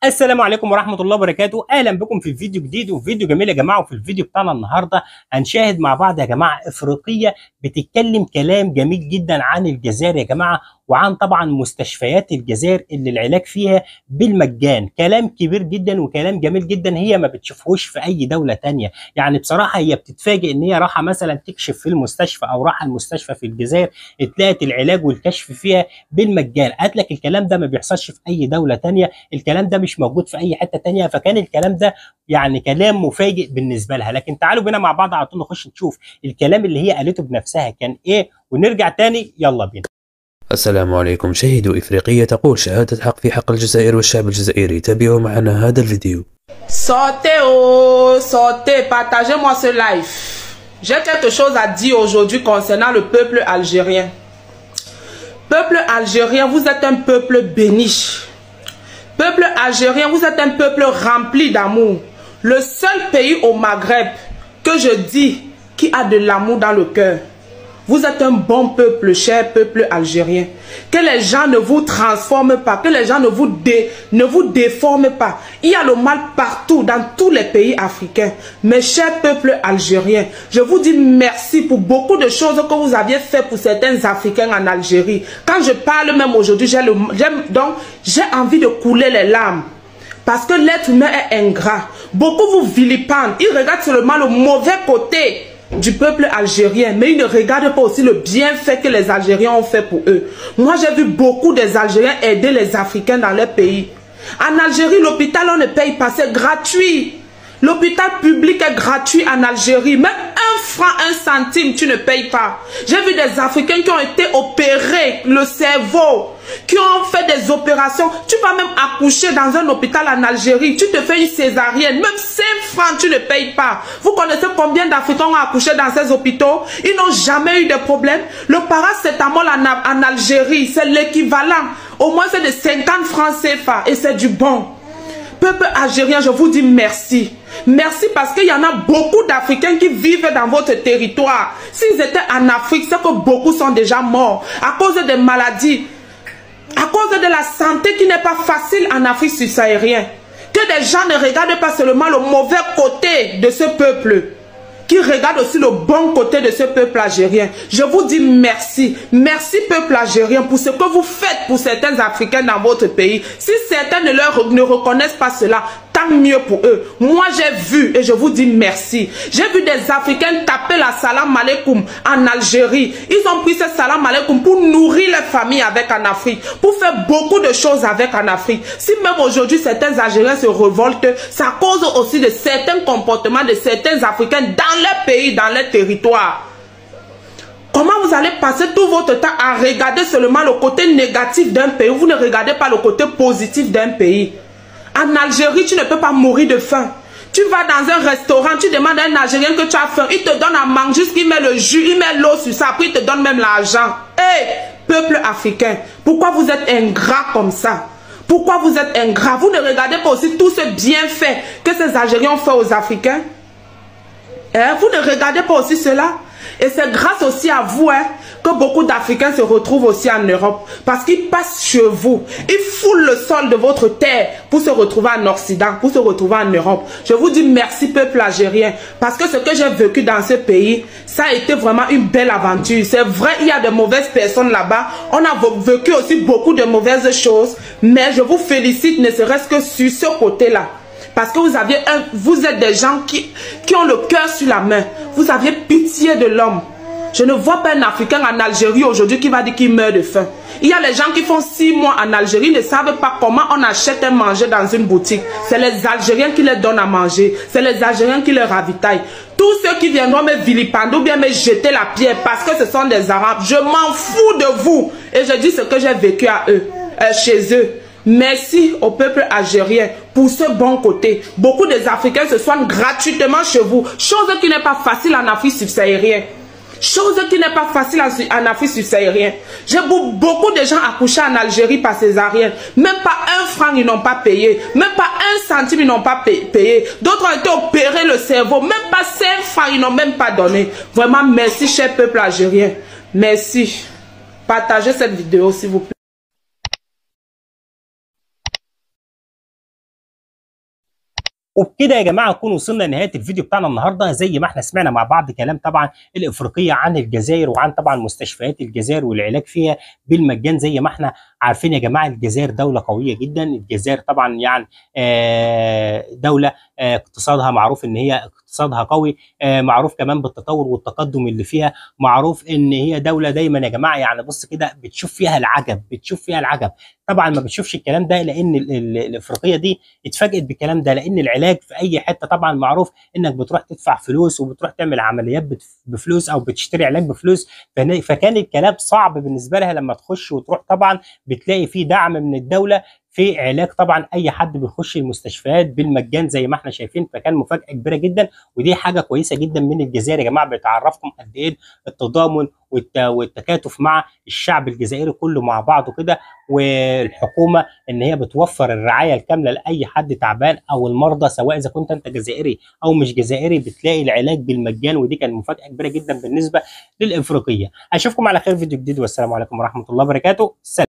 السلام عليكم ورحمة الله وبركاته. أهلا بكم في فيديو جديد وفيديو جميل يا جماعة. وفي الفيديو بتاعنا النهاردة هنشاهد مع بعض يا جماعة إفريقية بتتكلم كلام جميل جدا عن الجزائر يا جماعة، وعن طبعا مستشفيات الجزائر اللي العلاج فيها بالمجان. كلام كبير جدا وكلام جميل جدا هي ما بتشوفهوش في أي دولة تانية. يعني بصراحة هي بتتفاجئ إن هي راحة مثلا تكشف في المستشفى أو راحة المستشفى في الجزائر اتلاقت العلاج والكشف فيها بالمجان. قالت لك الكلام ده ما بيحصلش في أي دولة تانية، الكلام ده مش موجود في اي حته تانية. فكان الكلام ده يعني كلام مفاجئ بالنسبه لها. لكن تعالوا بينا مع بعض على طول نخش نشوف الكلام اللي هي قالته بنفسها كان ايه، ونرجع تاني. يلا بينا. السلام عليكم. شهدوا إفريقية تقول شهادة حق في حق الجزائر والشعب الجزائري. تابعوا معنا هذا الفيديو. Sortez, partagez-moi ce live. J'ai quelque chose à dire aujourd'hui concernant le peuple algérien. Peuple algérien, vous êtes un peuple béni. Peuple algérien, vous êtes un peuple rempli d'amour. Le seul pays au Maghreb que je dis qui a de l'amour dans le cœur. Vous êtes un bon peuple, cher peuple algérien. Que les gens ne vous transforment pas, que les gens ne vous déforment pas. Il y a le mal partout, dans tous les pays africains. Mes chers peuples algériens, je vous dis merci pour beaucoup de choses que vous aviez fait pour certains Africains en Algérie. Quand je parle même aujourd'hui, j'ai envie de couler les larmes. Parce que l'être humain est ingrat. Beaucoup vous vilipendent. Ils regardent seulement le mauvais côté du peuple algérien, mais ils ne regardent pas aussi le bienfait que les Algériens ont fait pour eux. Moi, j'ai vu beaucoup des Algériens aider les Africains dans leur pays. En Algérie, l'hôpital, on ne paye pas, c'est gratuit. L'hôpital public est gratuit en Algérie. Même 1 franc, 1 centime, tu ne payes pas. J'ai vu des Africains qui ont été opérés, le cerveau, qui ont fait des opérations. Tu vas même accoucher dans un hôpital en Algérie. Tu te fais une césarienne. Même 5 francs, tu ne payes pas. Vous connaissez combien d'Africains ont accouché dans ces hôpitaux? Ils n'ont jamais eu de problème. Le paracétamol en Algérie, c'est l'équivalent. Au moins, c'est de 50 francs CFA. Et c'est du bon. Peuple algérien, je vous dis merci. Merci parce qu'il y en a beaucoup d'Africains qui vivent dans votre territoire. S'ils étaient en Afrique, c'est que beaucoup sont déjà morts à cause des maladies, à cause de la santé qui n'est pas facile en Afrique subsaharienne. Que des gens ne regardent pas seulement le mauvais côté de ce peuple, qui regarde aussi le bon côté de ce peuple algérien. Je vous dis merci. Merci peuple algérien pour ce que vous faites pour certains Africains dans votre pays. Si certains ne reconnaissent pas cela, tant mieux pour eux. Moi j'ai vu et je vous dis merci. J'ai vu des Africains taper la salam alaikum en Algérie. Ils ont pris ce salam alaikum pour nourrir les familles avec en Afrique, pour faire beaucoup de choses avec en Afrique. Si même aujourd'hui certains Algériens se révoltent, ça cause aussi de certains comportements de certains Africains dans leur pays, dans leur territoire. Comment vous allez passer tout votre temps à regarder seulement le côté négatif d'un pays? Vous ne regardez pas le côté positif d'un pays. En Algérie, tu ne peux pas mourir de faim. Tu vas dans un restaurant, tu demandes à un Algérien que tu as faim, il te donne à manger, jusqu'il met le jus, il met l'eau sur ça, après il te donne même l'argent. Hé, peuple africain, pourquoi vous êtes ingrat comme ça? Pourquoi vous êtes ingrat? Vous ne regardez pas aussi tout ce bienfait que ces Algériens ont fait aux Africains? Vous ne regardez pas aussi cela? Et c'est grâce aussi à vous que beaucoup d'Africains se retrouvent aussi en Europe. Parce qu'ils passent chez vous. Ils foulent le sol de votre terre pour se retrouver en Occident, pour se retrouver en Europe. Je vous dis merci peuple algérien. Parce que ce que j'ai vécu dans ce pays, ça a été vraiment une belle aventure. C'est vrai, il y a de mauvaises personnes là-bas. On a vécu aussi beaucoup de mauvaises choses. Mais je vous félicite ne serait-ce que sur ce côté-là. Parce que vous êtes des gens qui ont le cœur sur la main. Vous aviez pitié de l'homme. Je ne vois pas un Africain en Algérie aujourd'hui qui va dire qu'il meurt de faim. Il y a les gens qui font 6 mois en Algérie, ne savent pas comment on achète un manger dans une boutique. C'est les Algériens qui les donnent à manger. C'est les Algériens qui les ravitaillent. Tous ceux qui viendront me vilipender ou bien me jeter la pierre parce que ce sont des Arabes, je m'en fous de vous. Et je dis ce que j'ai vécu chez eux. Merci au peuple algérien pour ce bon côté. Beaucoup des Africains se soignent gratuitement chez vous. Chose qui n'est pas facile en Afrique subsaharienne. Chose qui n'est pas facile en Afrique subsaharienne. J'ai beaucoup de gens accouchés en Algérie par césarienne. Même pas 1 franc ils n'ont pas payé. Même pas 1 centime ils n'ont pas payé. D'autres ont été opérés le cerveau. Même pas 5 francs ils n'ont même pas donné. Vraiment merci cher peuple algérien. Merci. Partagez cette vidéo s'il vous plaît. وبكده يا جماعه نكون وصلنا لنهايه الفيديو بتاعنا النهارده. زي ما احنا سمعنا مع بعض كلام طبعا الافريقيه عن الجزائر وعن طبعا مستشفيات الجزائر والعلاج فيها بالمجان. زي ما احنا عارفين يا جماعه الجزائر دوله قويه جدا. الجزائر طبعا يعني دوله اقتصادها معروف ان هي اقتصادها قوي، معروف كمان بالتطور والتقدم اللي فيها، معروف ان هي دوله دايما يا جماعه يعني بص كده بتشوف فيها العجب، بتشوف فيها العجب. طبعا ما بتشوفش الكلام ده لان الافريقيه دي اتفاجئت بالكلام ده، لان العلاج في اي حته طبعا معروف انك بتروح تدفع فلوس وبتروح تعمل عمليات بفلوس او بتشتري علاج بفلوس. فكان الكلام صعب بالنسبه لها لما تخش وتروح طبعا بتلاقي فيه دعم من الدوله في علاج طبعا اي حد بيخش المستشفيات بالمجان زي ما احنا شايفين. فكان مفاجاه كبيره جدا، ودي حاجه كويسه جدا من الجزائر يا جماعه، بتعرفكم قد ايه التضامن والتكاتف مع الشعب الجزائري كله مع بعضه كده، والحكومه ان هي بتوفر الرعايه الكامله لاي حد تعبان او المرضى، سواء اذا كنت انت جزائري او مش جزائري بتلاقي العلاج بالمجان. ودي كانت مفاجاه كبيره جدا بالنسبه للافريقيه. اشوفكم على خير فيديو جديد، والسلام عليكم ورحمه الله وبركاته. سلام.